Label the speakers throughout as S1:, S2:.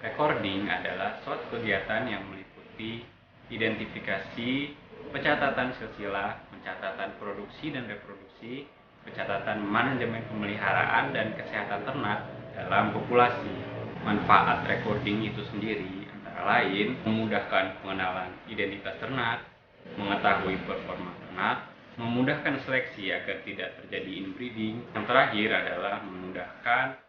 S1: Recording adalah suatu kegiatan yang meliputi identifikasi, pencatatan silsilah, pencatatan produksi dan reproduksi, pencatatan manajemen pemeliharaan dan kesehatan ternak dalam populasi. Manfaat recording itu sendiri antara lain memudahkan pengenalan identitas ternak, mengetahui performa ternak, memudahkan seleksi agar tidak terjadi inbreeding. Yang terakhir adalah memudahkan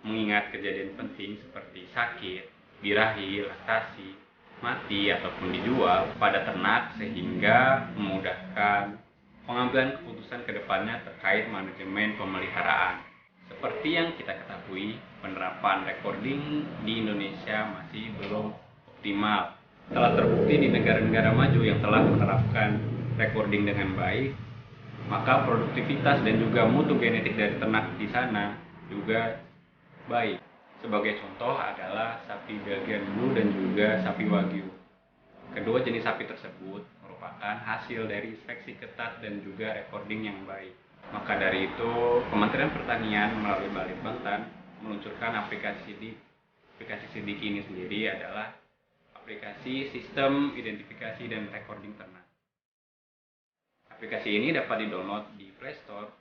S1: mengingat kejadian penting seperti sakit, birahi, laktasi, mati ataupun dijual pada ternak sehingga memudahkan pengambilan keputusan ke depannya terkait manajemen pemeliharaan. Seperti yang kita ketahui, penerapan recording di Indonesia masih belum optimal. Telah terbukti di negara-negara maju yang telah menerapkan recording dengan baik, maka produktivitas dan juga mutu genetik dari ternak di sana juga baik. Sebagai contoh adalah sapi Belgian Blue dan juga sapi Wagyu. Kedua jenis sapi tersebut merupakan hasil dari seleksi ketat dan juga recording yang baik. Maka dari itu, Kementerian Pertanian melalui Balitbangtan meluncurkan aplikasi SIDIQ. Aplikasi SIDIQ ini sendiri adalah aplikasi sistem identifikasi dan recording ternak. Aplikasi ini dapat di-download di Play Store.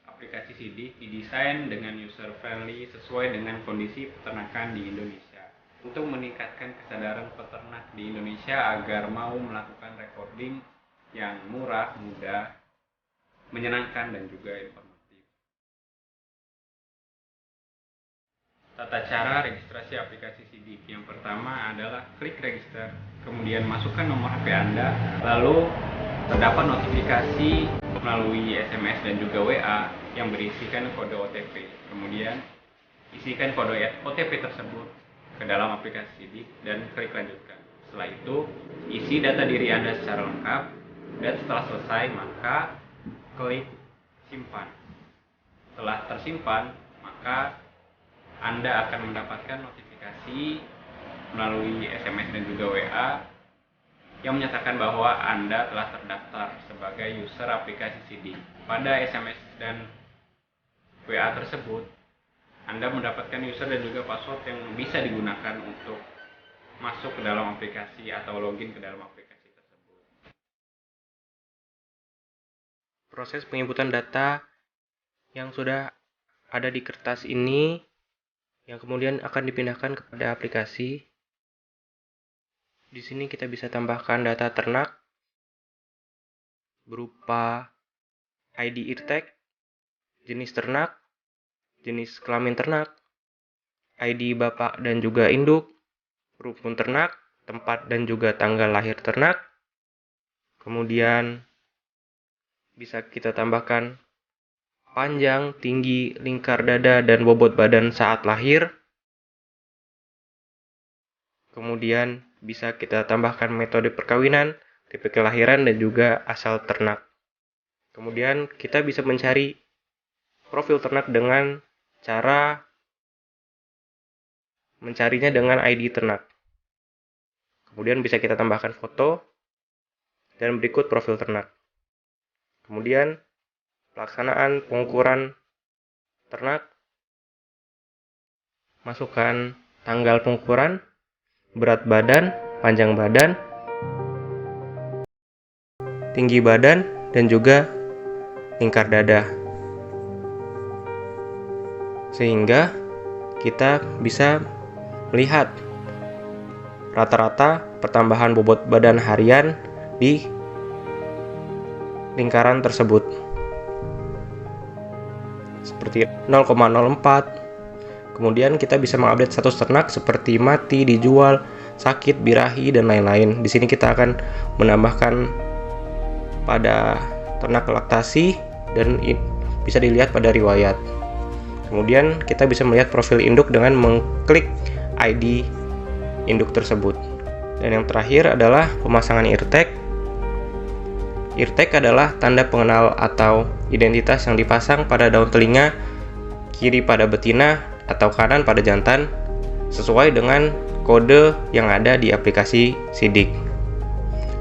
S1: Aplikasi SIDIQ didesain dengan user-friendly sesuai dengan kondisi peternakan di Indonesia untuk meningkatkan kesadaran peternak di Indonesia agar mau melakukan recording yang murah, mudah, menyenangkan, dan juga informatif. Tata cara registrasi aplikasi SIDIQ. Yang pertama adalah klik register, kemudian masukkan nomor HP Anda, lalu terdapat notifikasi melalui SMS dan juga WA yang berisikan kode OTP. Kemudian isikan kode OTP tersebut ke dalam aplikasi SIDIQ dan klik lanjutkan. Setelah itu, isi data diri Anda secara lengkap, dan setelah selesai maka klik simpan. Setelah tersimpan, maka Anda akan mendapatkan notifikasi melalui SMS dan juga WA yang menyatakan bahwa Anda telah terdaftar sebagai user aplikasi SIDIQ. Pada SMS dan WA tersebut, Anda mendapatkan user dan juga password yang bisa digunakan untuk masuk ke dalam aplikasi atau login ke dalam aplikasi tersebut.
S2: Proses penginputan data yang sudah ada di kertas ini yang kemudian akan dipindahkan kepada aplikasi. Di sini kita bisa tambahkan data ternak berupa ID IRTEG, jenis ternak, jenis kelamin ternak, ID bapak dan juga induk, rukun ternak, tempat dan juga tanggal lahir ternak. Kemudian bisa kita tambahkan panjang, tinggi, lingkar dada, dan bobot badan saat lahir. Kemudian bisa kita tambahkan metode perkawinan, tipe kelahiran, dan juga asal ternak. Kemudian kita bisa mencari profil ternak dengan cara mencarinya dengan ID ternak. Kemudian bisa kita tambahkan foto dan berikut profil ternak. Kemudian pelaksanaan pengukuran ternak, masukkan tanggal pengukuran, berat badan, panjang badan, tinggi badan, dan juga lingkar dada. Sehingga kita bisa melihat rata-rata pertambahan bobot badan harian di lingkaran tersebut. Seperti 0,04. Kemudian kita bisa mengupdate status ternak seperti mati, dijual, sakit, birahi, dan lain-lain. Di sini kita akan menambahkan pada ternak laktasi dan bisa dilihat pada riwayat. Kemudian kita bisa melihat profil induk dengan mengklik ID induk tersebut. Dan yang terakhir adalah pemasangan IRTEG. IRTEG adalah tanda pengenal atau identitas yang dipasang pada daun telinga kiri pada betina atau kanan pada jantan sesuai dengan kode yang ada di aplikasi SIDIQ,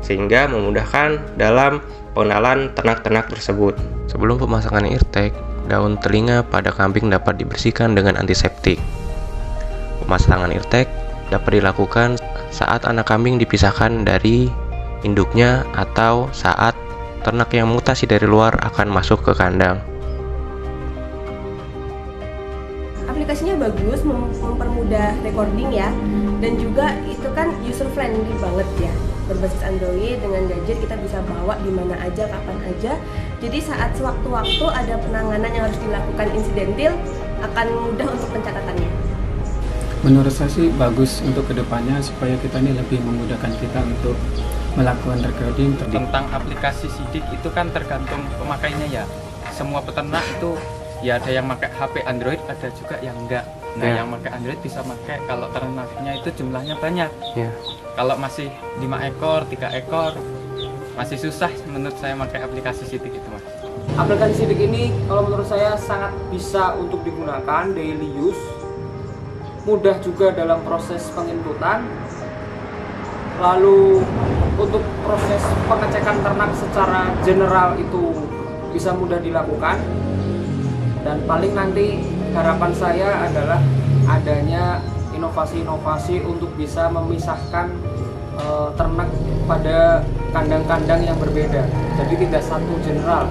S2: sehingga memudahkan dalam pengenalan ternak-ternak tersebut. Sebelum pemasangan IRTEG, daun telinga pada kambing dapat dibersihkan dengan antiseptik. Pemasangan eartag dapat dilakukan saat anak kambing dipisahkan dari induknya atau saat ternak yang mutasi dari luar akan masuk ke kandang.
S3: Aplikasinya bagus, mempermudah recording ya, dan juga itu kan user friendly banget ya, berbasis Android. Dengan gadget kita bisa bawa di mana aja, kapan aja. Jadi saat sewaktu-waktu ada penanganan yang harus dilakukan insidentil, akan mudah untuk pencatatannya.
S4: Menurut saya sih bagus untuk kedepannya supaya kita ini lebih memudahkan kita untuk melakukan recording.
S5: Tentang aplikasi Sidik itu kan tergantung pemakainya ya. Semua peternak itu ya ada yang pakai HP Android, ada juga yang enggak. Nah, yang pakai Android bisa pakai kalau ternaknya itu jumlahnya banyak. Kalau masih 5 ekor, 3 ekor, masih susah menurut saya pakai aplikasi Sidik itu, Mas.
S6: Aplikasi Sidik ini kalau menurut saya sangat bisa untuk digunakan daily use, mudah juga dalam proses penginputan. Lalu untuk proses pengecekan ternak secara general itu bisa mudah dilakukan. Dan paling nanti harapan saya adalah adanya inovasi-inovasi untuk bisa memisahkan ternak pada kandang-kandang yang berbeda. Jadi tidak satu general,